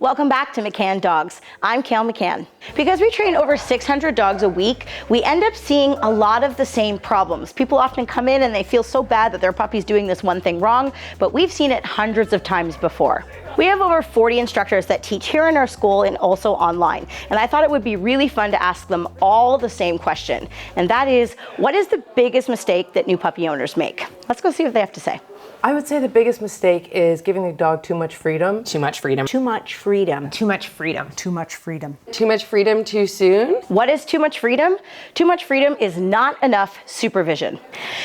Welcome back to McCann Dogs. I'm Kale McCann. Because we train over 600 dogs a week, we end up seeing a lot of the same problems. People often come in and they feel so bad that their puppy's doing this one thing wrong, but we've seen it hundreds of times before. We have over 40 instructors that teach here in our school and also online. And I thought it would be really fun to ask them all the same question. And that is, what is the biggest mistake that new puppy owners make? Let's go see what they have to say. I would say the biggest mistake is giving the dog too much freedom. Too much freedom. Too much freedom. Too much freedom. Too much freedom. Too much freedom too soon. What is too much freedom? Too much freedom is not enough supervision.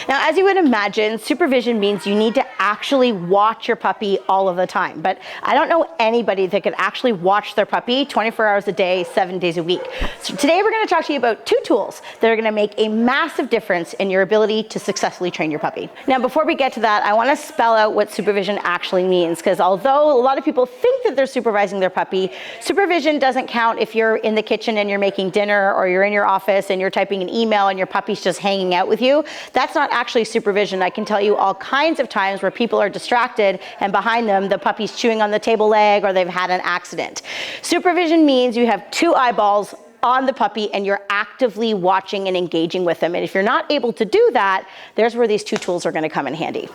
Now, as you would imagine, supervision means you need to actually watch your puppy all of the time. But I don't know anybody that could actually watch their puppy 24 hours a day, 7 days a week. So today we're going to talk to you about two tools that are going to make a massive difference in your ability to successfully train your puppy. Now, before we get to that, I want to spell out what supervision actually means, because although a lot of people think that they're supervising their puppy, supervision doesn't count if you're in the kitchen and you're making dinner, or you're in your office and you're typing an email and your puppy's just hanging out with you. That's not actually supervision. I can tell you all kinds of times where people are distracted and behind them the puppy's chewing on the table leg or they've had an accident. Supervision means you have two eyeballs on the puppy and you're actively watching and engaging with them. And if you're not able to do that, there's where these two tools are going to come in handy.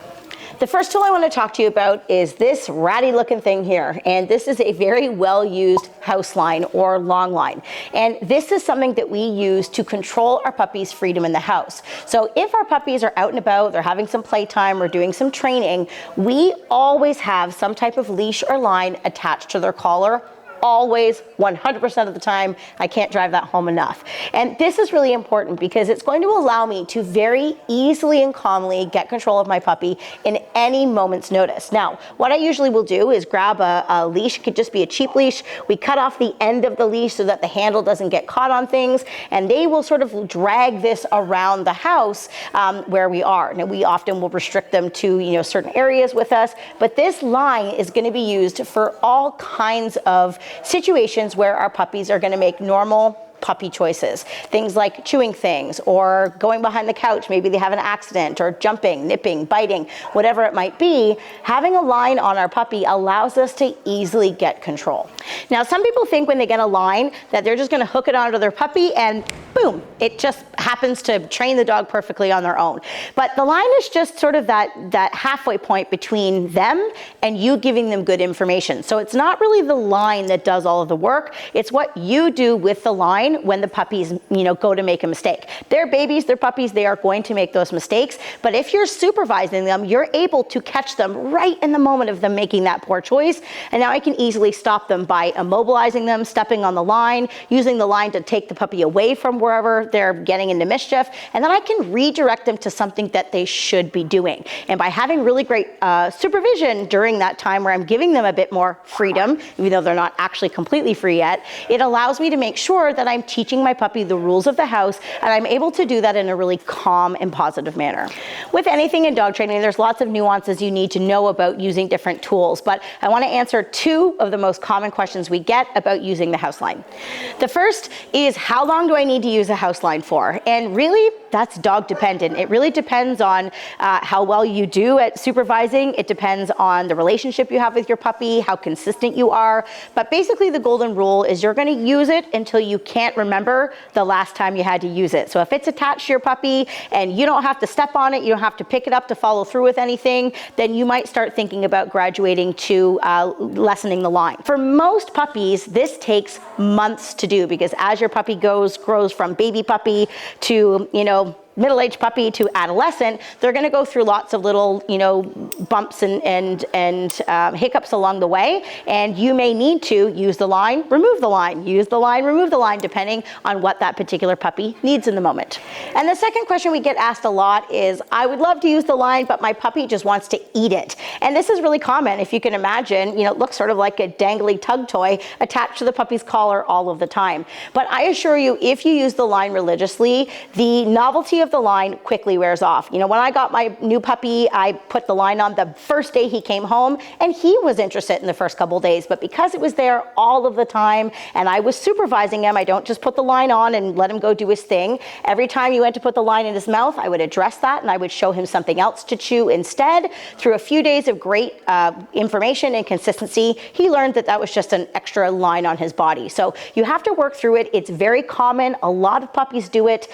The first tool I want to talk to you about is this ratty looking thing here. And this is a very well used house line or long line. And this is something that we use to control our puppy's freedom in the house. So if our puppies are out and about, they're having some playtime or doing some training, we always have some type of leash or line attached to their collar. Always, 100% of the time. I can't drive that home enough. And this is really important because it's going to allow me to very easily and calmly get control of my puppy in any moment's notice. Now, what I usually will do is grab a leash. It could just be a cheap leash. We cut off the end of the leash so that the handle doesn't get caught on things, and they will sort of drag this around the house where we are. Now, we often will restrict them to certain areas with us, but this line is going to be used for all kinds of situations where our puppies are going to make normal puppy choices. Things like chewing things or going behind the couch. Maybe they have an accident, or jumping, nipping, biting, whatever it might be. Having a line on our puppy allows us to easily get control. Now, some people think when they get a line that they're just going to hook it onto their puppy and boom, it just happens to train the dog perfectly on their own. But the line is just sort of that halfway point between them and you giving them good information. So it's not really the line that does all of the work. It's what you do with the line when the puppies, go to make a mistake. They're babies, they're puppies, they are going to make those mistakes. But if you're supervising them, you're able to catch them right in the moment of them making that poor choice. And now I can easily stop them by immobilizing them, stepping on the line, using the line to take the puppy away from wherever they're getting into mischief. And then I can redirect them to something that they should be doing. And by having really great supervision during that time where I'm giving them a bit more freedom, even though they're not actually completely free yet, it allows me to make sure that I'm teaching my puppy the rules of the house, and I'm able to do that in a really calm and positive manner. With anything in dog training, there's lots of nuances you need to know about using different tools, but I want to answer two of the most common questions we get about using the house line. The first is, how long do I need to use a house line for? And really, that's dog dependent. It really depends on how well you do at supervising. It depends on the relationship you have with your puppy, how consistent you are. But basically the golden rule is you're going to use it until you can't remember the last time you had to use it. So if it's attached to your puppy and you don't have to step on it, you don't have to pick it up to follow through with anything, then you might start thinking about graduating to lessening the line. For most puppies, this takes months to do, because as your puppy grows from baby puppy to, middle-aged puppy to adolescent, they're going to go through lots of little, bumps and hiccups along the way. And you may need to use the line, remove the line, use the line, remove the line, depending on what that particular puppy needs in the moment. And the second question we get asked a lot is, I would love to use the line, but my puppy just wants to eat it. And this is really common. If you can imagine, it looks sort of like a dangly tug toy attached to the puppy's collar all of the time. But I assure you, if you use the line religiously, the novelty consistency of the line quickly wears off. You know, when I got my new puppy, I put the line on the first day he came home, and he was interested in the first couple days, but because it was there all of the time and I was supervising him, I don't just put the line on and let him go do his thing. Every time you went to put the line in his mouth, I would address that and I would show him something else to chew instead. Through a few days of great information and consistency, he learned that that was just an extra line on his body. So you have to work through it. It's very common. A lot of puppies do it.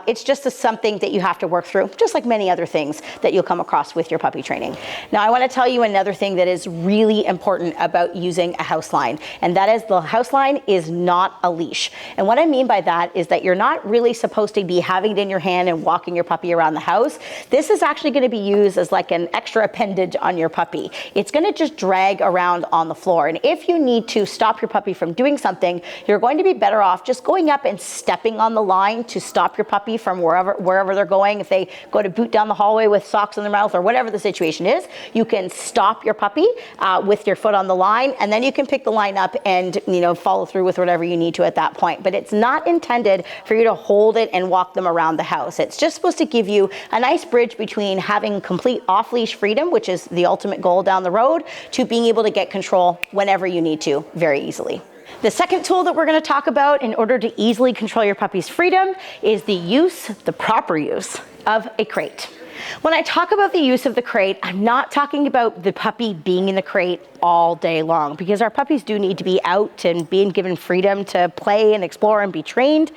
It's just something that you have to work through, just like many other things that you'll come across with your puppy training. Now, I want to tell you another thing that is really important about using a house line, and that is the house line is not a leash. And what I mean by that is that you're not really supposed to be having it in your hand and walking your puppy around the house. This is actually going to be used as like an extra appendage on your puppy. It's going to just drag around on the floor. And if you need to stop your puppy from doing something, you're going to be better off just going up and stepping on the line to stop your puppy from wherever they're going. If they go to boot down the hallway with socks in their mouth or whatever the situation is, you can stop your puppy with your foot on the line, and then you can pick the line up and, you know, follow through with whatever you need to at that point. But it's not intended for you to hold it and walk them around the house. It's just supposed to give you a nice bridge between having complete off-leash freedom, which is the ultimate goal down the road, to being able to get control whenever you need to very easily. The second tool that we're going to talk about in order to easily control your puppy's freedom is the proper use of a crate. When I talk about the use of the crate, I'm not talking about the puppy being in the crate all day long, because our puppies do need to be out and being given freedom to play and explore and be trained.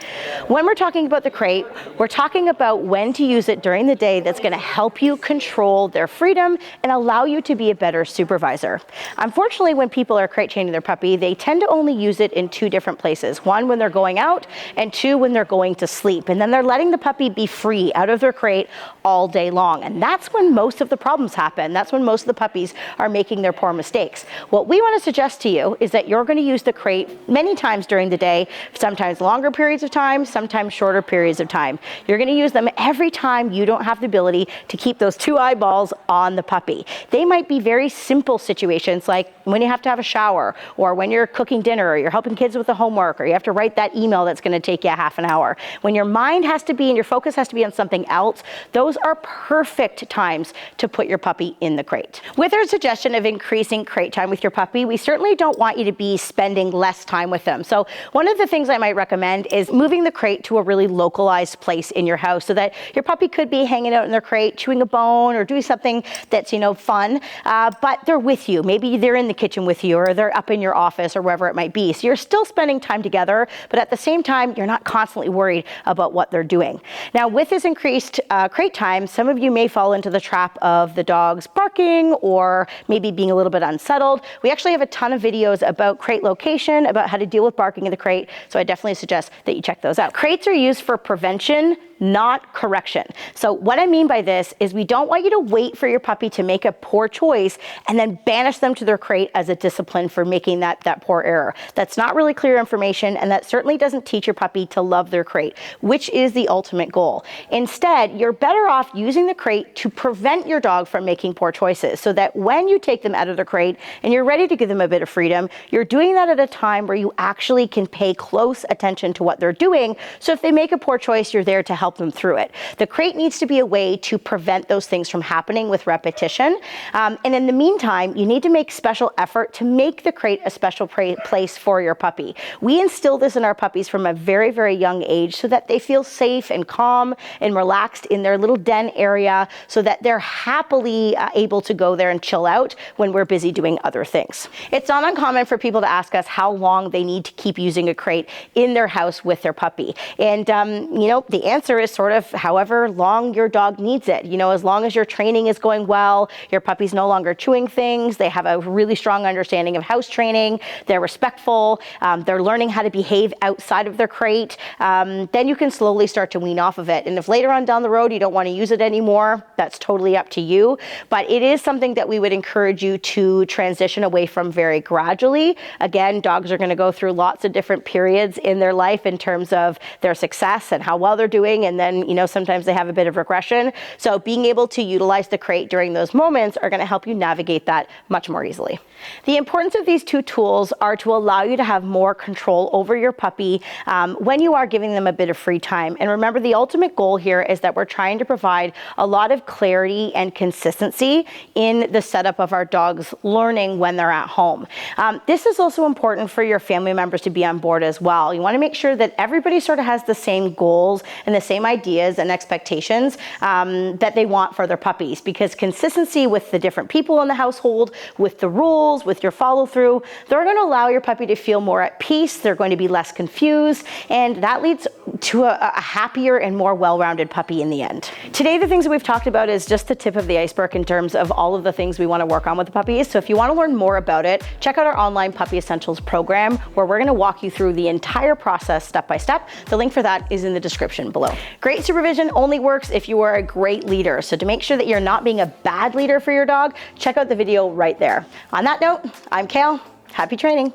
When we're talking about the crate, we're talking about when to use it during the day that's going to help you control their freedom and allow you to be a better supervisor. Unfortunately, when people are crate training their puppy, they tend to only use it in two different places. One, when they're going out, and two, when they're going to sleep. And then they're letting the puppy be free out of their crate all day long. And that's when most of the problems happen. That's when most of the puppies are making their poor mistakes. What we want to suggest to you is that you're going to use the crate many times during the day, sometimes longer periods of time, sometimes shorter periods of time. You're going to use them every time you don't have the ability to keep those two eyeballs on the puppy. They might be very simple situations, like when you have to have a shower, or when you're cooking dinner, or you're helping kids with the homework, or you have to write that email that's going to take you a half an hour. When your mind has to be and your focus has to be on something else, those are perfect times to put your puppy in the crate. With our suggestion of increasing crate time with your puppy, we certainly don't want you to be spending less time with them. So one of the things I might recommend is moving the crate to a really localized place in your house so that your puppy could be hanging out in their crate, chewing a bone or doing something that's, you know, fun, but they're with you. Maybe they're in the kitchen with you, or they're up in your office, or wherever it might be. So you're still spending time together, but at the same time, you're not constantly worried about what they're doing. Now, with this increased crate time, some of you may fall into the trap of the dogs barking or maybe being a little bit unsettled. We actually have a ton of videos about crate location, about how to deal with barking in the crate, so I definitely suggest that you check those out. Crates are used for prevention, not correction. So what I mean by this is we don't want you to wait for your puppy to make a poor choice and then banish them to their crate as a discipline for making that poor error. That's not really clear information, and that certainly doesn't teach your puppy to love their crate, which is the ultimate goal. Instead, you're better off using the crate to prevent your dog from making poor choices, so that when you take them out of their crate and you're ready to give them a bit of freedom, you're doing that at a time where you actually can pay close attention to what they're doing. So if they make a poor choice, you're there to help them through it. The crate needs to be a way to prevent those things from happening with repetition. And in the meantime, you need to make special effort to make the crate a special place for your puppy. We instill this in our puppies from a very, very young age so that they feel safe and calm and relaxed in their little den area, so that they're happily able to go there and chill out when we're busy doing other things. It's not uncommon for people to ask us how long they need to keep using a crate in their house with their puppy. And, you know, the answer is sort of however long your dog needs it. You know, as long as your training is going well, your puppy's no longer chewing things, they have a really strong understanding of house training, they're respectful, they're learning how to behave outside of their crate, then you can slowly start to wean off of it. And if later on down the road you don't want to use it anymore, that's totally up to you. But it is something that we would encourage you to transition away from very gradually. Again, dogs are going to go through lots of different periods in their life in terms of their success and how well they're doing and then, sometimes they have a bit of regression. So being able to utilize the crate during those moments are going to help you navigate that much more easily. The importance of these two tools are to allow you to have more control over your puppy when you are giving them a bit of free time. And remember, the ultimate goal here is that we're trying to provide a lot of clarity and consistency in the setup of our dogs learning when they're at home. This is also important for your family members to be on board as well. You want to make sure that everybody sort of has the same goals and the same ideas and expectations that they want for their puppies, because consistency with the different people in the household, with the rules, with your follow through, they're going to allow your puppy to feel more at peace. They're going to be less confused, and that leads to a happier and more well-rounded puppy in the end. Today, the things that we've talked about is just the tip of the iceberg in terms of all of the things we want to work on with the puppies. So if you want to learn more about it, check out our online Puppy Essentials program, where we're going to walk you through the entire process step by step. The link for that is in the description below. Great supervision only works if you are a great leader. So to make sure that you're not being a bad leader for your dog, check out the video right there. On that note, I'm Kale. Happy training.